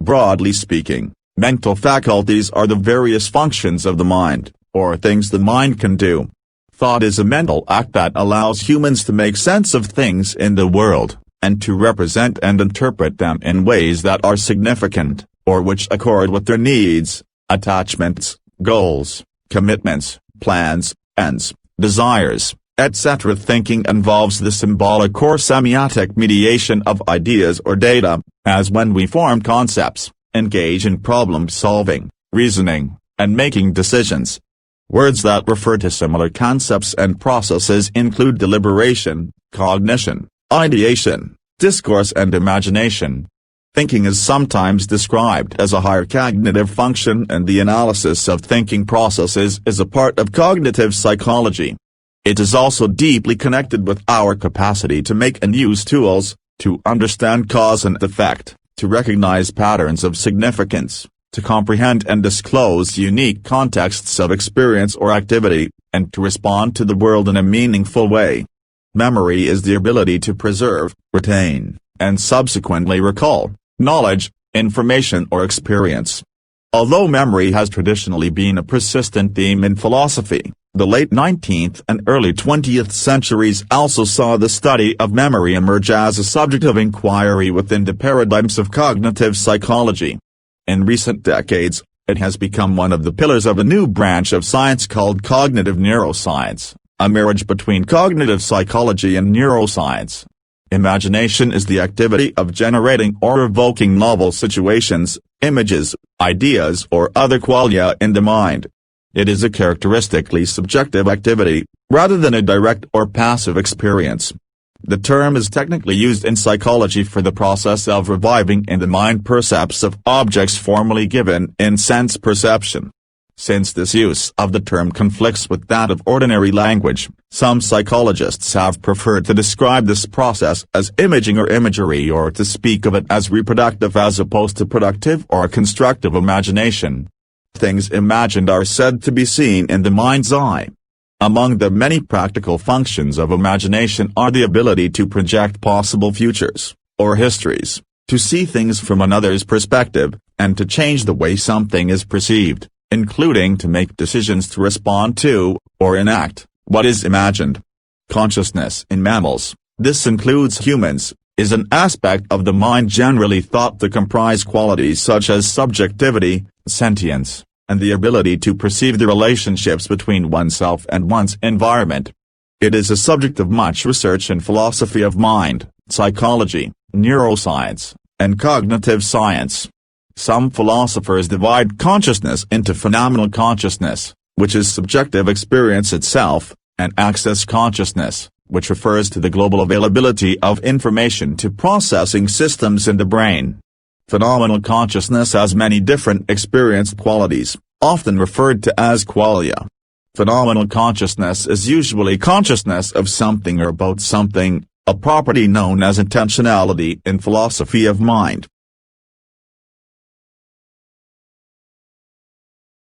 Broadly speaking, mental faculties are the various functions of the mind, or things the mind can do. Thought is a mental act that allows humans to make sense of things in the world, and to represent and interpret them in ways that are significant, or which accord with their needs, attachments, goals, commitments, plans, ends, desires, etc. Thinking involves the symbolic or semiotic mediation of ideas or data, as when we form concepts, engage in problem-solving, reasoning, and making decisions. Words that refer to similar concepts and processes include deliberation, cognition, ideation, discourse and imagination. Thinking is sometimes described as a higher cognitive function, and the analysis of thinking processes is a part of cognitive psychology. It is also deeply connected with our capacity to make and use tools, to understand cause and effect, to recognize patterns of significance, to comprehend and disclose unique contexts of experience or activity, and to respond to the world in a meaningful way. Memory is the ability to preserve, retain, and subsequently recall knowledge, information or experience. Although memory has traditionally been a persistent theme in philosophy, the late 19th and early 20th centuries also saw the study of memory emerge as a subject of inquiry within the paradigms of cognitive psychology. In recent decades, it has become one of the pillars of a new branch of science called cognitive neuroscience, a marriage between cognitive psychology and neuroscience. Imagination is the activity of generating or evoking novel situations, images, ideas or other qualia in the mind. It is a characteristically subjective activity, rather than a direct or passive experience. The term is technically used in psychology for the process of reviving in the mind percepts of objects formerly given in sense perception. Since this use of the term conflicts with that of ordinary language, some psychologists have preferred to describe this process as imaging or imagery, or to speak of it as reproductive as opposed to productive or constructive imagination. Things imagined are said to be seen in the mind's eye. Among the many practical functions of imagination are the ability to project possible futures, or histories, to see things from another's perspective, and to change the way something is perceived, including to make decisions to respond to, or enact, what is imagined. Consciousness in mammals, this includes humans, is an aspect of the mind generally thought to comprise qualities such as subjectivity, sentience, and the ability to perceive the relationships between oneself and one's environment. It is a subject of much research in philosophy of mind, psychology, neuroscience, and cognitive science. Some philosophers divide consciousness into phenomenal consciousness, which is subjective experience itself, and access consciousness, which refers to the global availability of information to processing systems in the brain. Phenomenal consciousness has many different experienced qualities, often referred to as qualia. Phenomenal consciousness is usually consciousness of something or about something, a property known as intentionality in philosophy of mind.